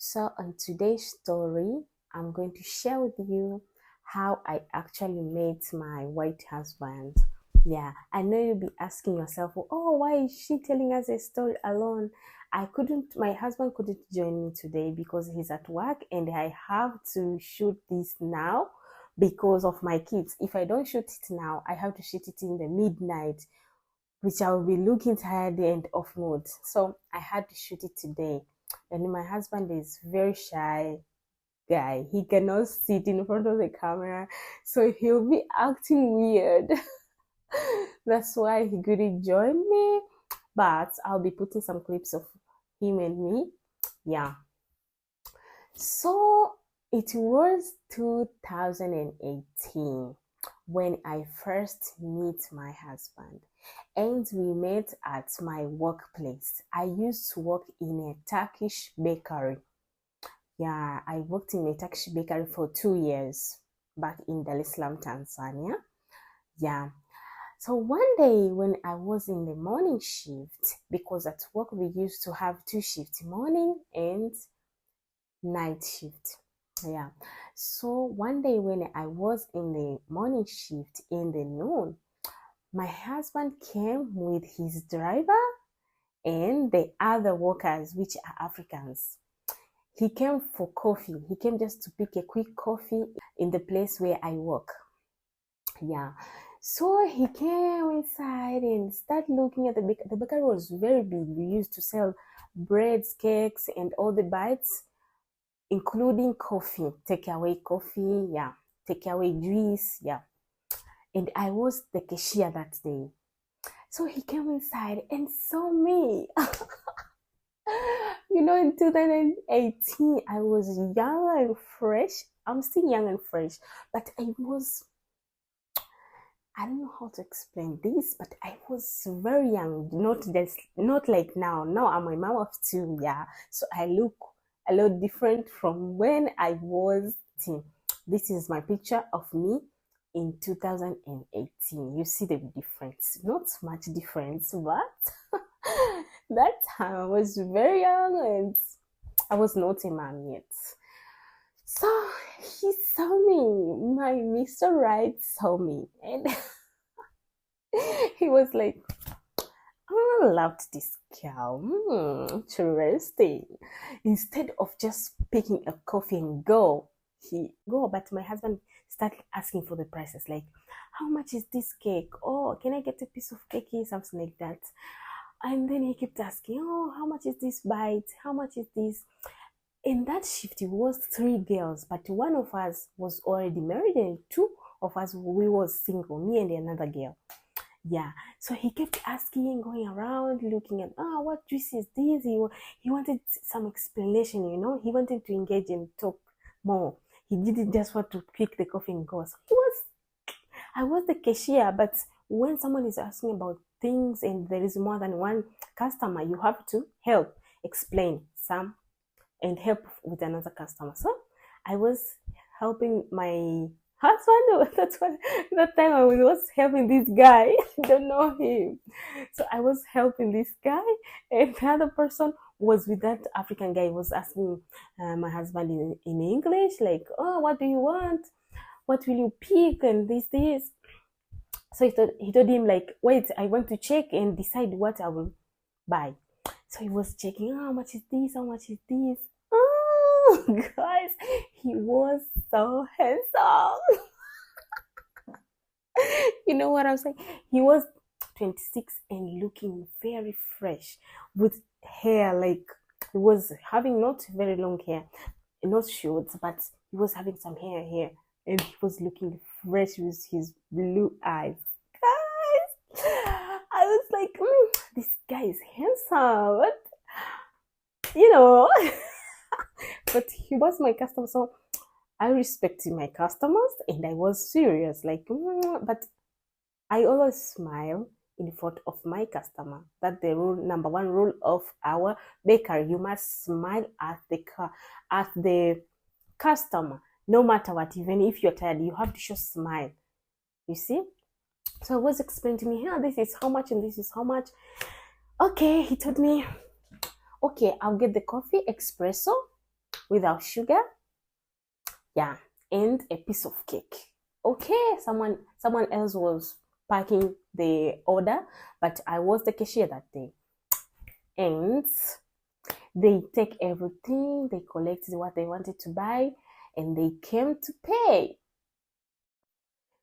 So, on today's story, I'm going to share with you how I actually met my white husband. Yeah, I know you'll be asking yourself, oh, why is she telling us a story alone? My husband couldn't join me today because he's at work and I have to shoot this now because of my kids. If I don't shoot it now, I have to shoot it in the midnight, which I will be looking tired and off mood. So I had to shoot it today. And my husband is very shy guy. He cannot sit in front of the camera, so he'll be acting weird. That's why he couldn't join me. But I'll be putting some clips of him and me. Yeah. So it was 2018 when I first met my husband, and we met at my workplace. I used to work in a Turkish bakery. Yeah, I worked in a Turkish bakery for 2 years back in Dar es Salaam, Tanzania. Yeah. So one day when I was in the morning shift, because at work we used to have two shifts, morning and night shift. Yeah. So one day when I was in the morning shift in the noon, my husband came with his driver and the other workers, which are Africans. He came for coffee. He came just to pick a quick coffee in the place where I work. Yeah. So he came inside and started looking at the bakery. The bakery was very big. We used to sell breads, cakes, and all the bites, including coffee, takeaway coffee, yeah, takeaway juice, yeah. And I was the cashier that day. So he came inside and saw me. In 2018, I was young and fresh. I'm still young and fresh, but I don't know how to explain this, but I was very young, not like now. Now I'm a mom of two, yeah. So I look a lot different from when I was teen. This is my picture of me in 2018. You see the difference. Not much difference, but that time I was very young and I was not a man yet. So he saw me, my Mr. Right saw me, and he was like, I loved this girl. Interesting. Instead of just picking a coffee and but my husband started asking for the prices, like, how much is this cake? Oh, can I get a piece of cake? Something like that. And then he kept asking, oh, how much is this bite? How much is this? In that shift, it was three girls, but one of us was already married and two of us, we was single, me and another girl. Yeah, so he kept asking, going around, looking at, what juice is this? He wanted some explanation, he wanted to engage and talk more. He didn't just want to pick the coffee and go. So I was the cashier, but when someone is asking about things and there is more than one customer, you have to help explain some and help with another customer. So I was helping my husband. That's why that time I was helping this guy. I don't know him. So I was helping this guy, and the other person was with that African guy. He was asking my husband in English, like, oh, what do you want? What will you pick? And this. So he told him, like, wait, I want to check and decide what I will buy. So he was checking, how much is this? How much is this? Oh, guys, he was so handsome. You know what I'm saying? He was 26 and looking very fresh with hair, like he was having not very long hair, not short, but he was having some hair here, and he was looking fresh with his blue eyes. Guys, I was like, this guy is handsome, but but he was my customer, so I respected my customers and I was serious, like, but I always smile in front of my customer. That's the number one rule of our bakery. You must smile at the customer, no matter what. Even if you're tired, you have to show smile. You see? So I was explaining to me, this is how much and this is how much. Okay, he told me, okay, I'll get the coffee espresso without sugar, yeah, and a piece of cake. Okay, someone else was packing the order, but I was the cashier that day. And they take everything, they collected what they wanted to buy, and they came to pay.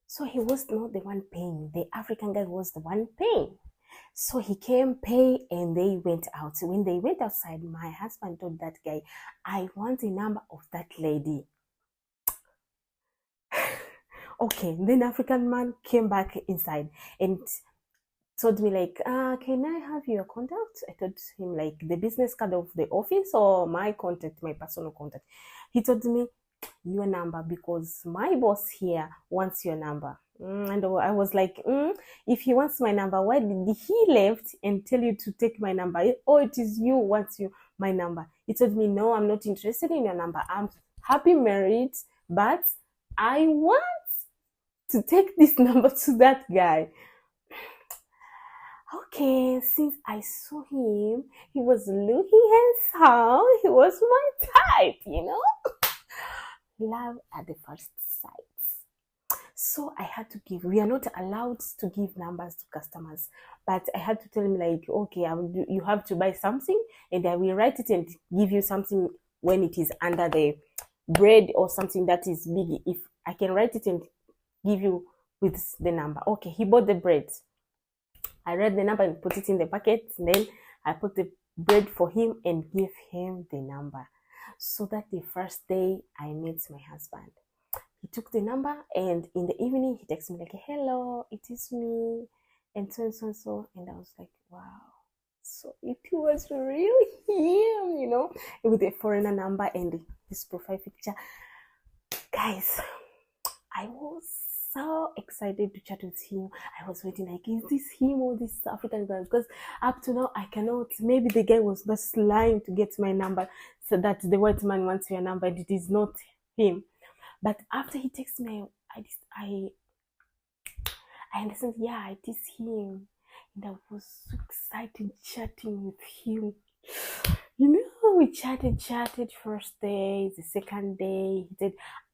So he was not the one paying, the African guy was the one paying. So he came, pay, and they went out. When they went outside, my husband told that guy, I want the number of that lady. Okay, then African man came back inside and told me like, can I have your contact? I told him like the business card of the office or my contact, my personal contact. He told me your number because my boss here wants your number. And I was like, if he wants my number, why did he left and tell you to take my number? Oh, it is you wants you my number. He told me, no, I'm not interested in your number. I'm happy married, but I want to take this number to that guy. Okay, since I saw him, he was looking handsome. He was my type, Love at the first sight. So I had to give. We are not allowed to give numbers to customers, but I had to tell him like, okay, you have to buy something, and I will write it and give you something when it is under the bread or something that is big. If I can write it and give you with the number. Okay, he bought the bread. I read the number and put it in the packet. And then I put the bread for him and gave him the number. So that the first day I met my husband, he took the number, and in the evening he texted me like, hello, it is me, and so and so and so. And I was like, wow. So it was really him, with a foreigner number and his profile picture. Guys, I was so excited to chat with him. I was waiting like, is this him or this African guy? Because up to now, I cannot. Maybe the guy was just lying to get my number so that the white man wants your number and it is not him. But after he texted me, I understand, yeah, it is him. And I was so excited chatting with him. We chatted first day, the second day.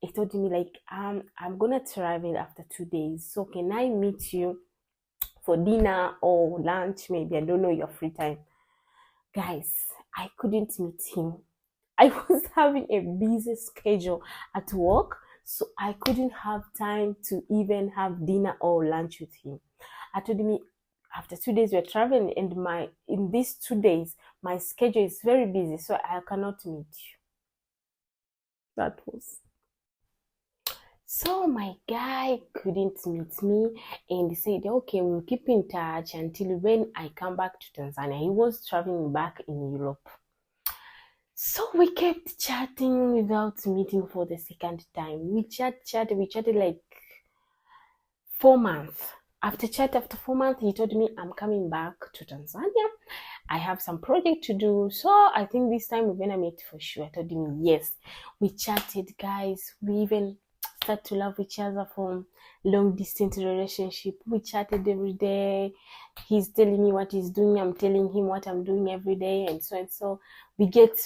He told me like, I'm gonna travel after 2 days. So can I meet you for dinner or lunch? Maybe, I don't know, your free time. Guys, I couldn't meet him. I was having a busy schedule at work, so I couldn't have time to even have dinner or lunch with him. I told him after 2 days we're traveling, and in these 2 days my schedule is very busy, so I cannot meet you. That was. So my guy couldn't meet me, and he said, okay, we'll keep in touch until when I come back to Tanzania. He was traveling back in Europe. So we kept chatting without meeting for the second time. We chatted like 4 months. After 4 months, he told me, I'm coming back to Tanzania. I have some project to do. So I think this time we're gonna meet for sure. I told him yes. We chatted, guys. We even start to love each other from long distance relationship. We chatted every day. He's telling me what he's doing. I'm telling him what I'm doing every day, and so and so. We get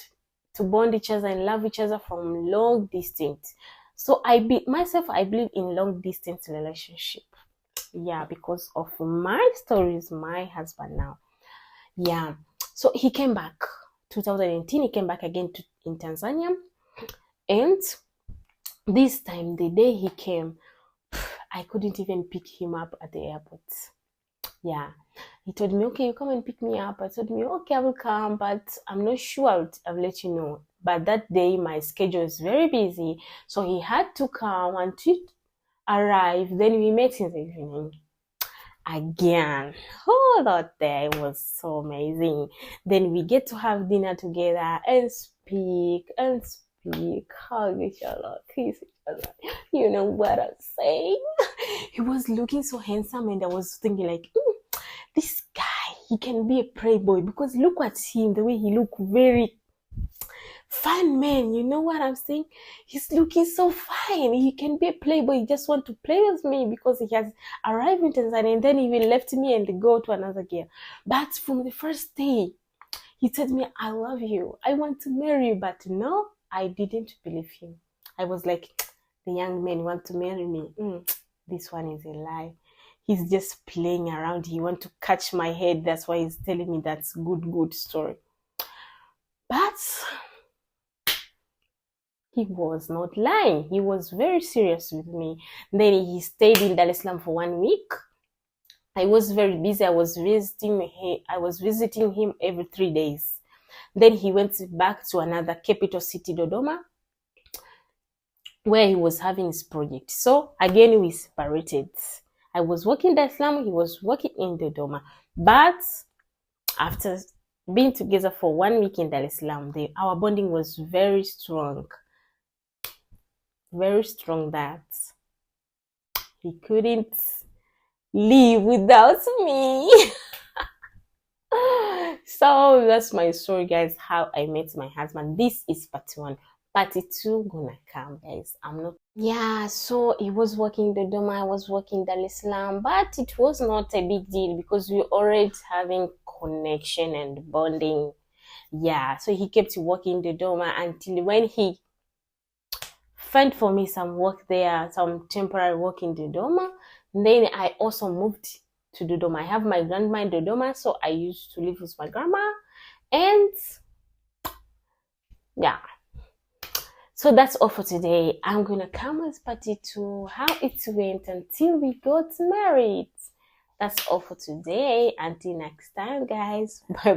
to bond each other and love each other from long distance. So I believe in long distance relationship. Yeah, because of my stories, my husband now. Yeah. So he came back 2018. He came back again in Tanzania, and this time, the day he came, I couldn't even pick him up at the airport. Yeah. He told me, okay, you come and pick me up. I told him, okay, I will come, but I'm not sure. I'll let you know. But that day, my schedule is very busy. So he had to come until arrive. Then we met in the evening. Again. Oh, that day was so amazing. Then we get to have dinner together and speak, hug each other, kiss each other. You know what I'm saying? He was looking so handsome, and I was thinking like, this guy, he can be a playboy, because look at him, the way he look, very fine man. You know what I'm saying? He's looking so fine. He can be a playboy. He just want to play with me because he has arrived in Tanzania, and then he will left me and go to another girl. But from the first day, he told me, I love you, I want to marry you. But no, I didn't believe him. I was like, the young men want to marry me. This one is a lie. He's just playing around. He want to catch my head. That's why he's telling me that's good story. But he was not lying. He was very serious with me. Then he stayed in Dar es Salaam for 1 week. I was very busy. I was visiting him every 3 days. Then he went back to another capital city, Dodoma, where he was having his project. So again, we separated. I was working in Dar es Salaam. He was working in Dodoma. But after being together for 1 week in Dar es Salaam, our bonding was very strong. Very strong that he couldn't live without me. So that's my story, guys, how I met my husband. This is part 1. Part 2 gonna come, guys. So he was working the Dodoma, I was working Dar es Salaam, but it was not a big deal because we already having connection and bonding. So he kept working the Dodoma until when he found for me some work there, some temporary work in Dodoma. Then I also moved to Dodoma. I have my grandma in Dodoma, so I used to live with my grandma. And so that's all for today. I'm gonna come with part 2, how it went until we got married. That's all for today. Until next time, guys. Bye.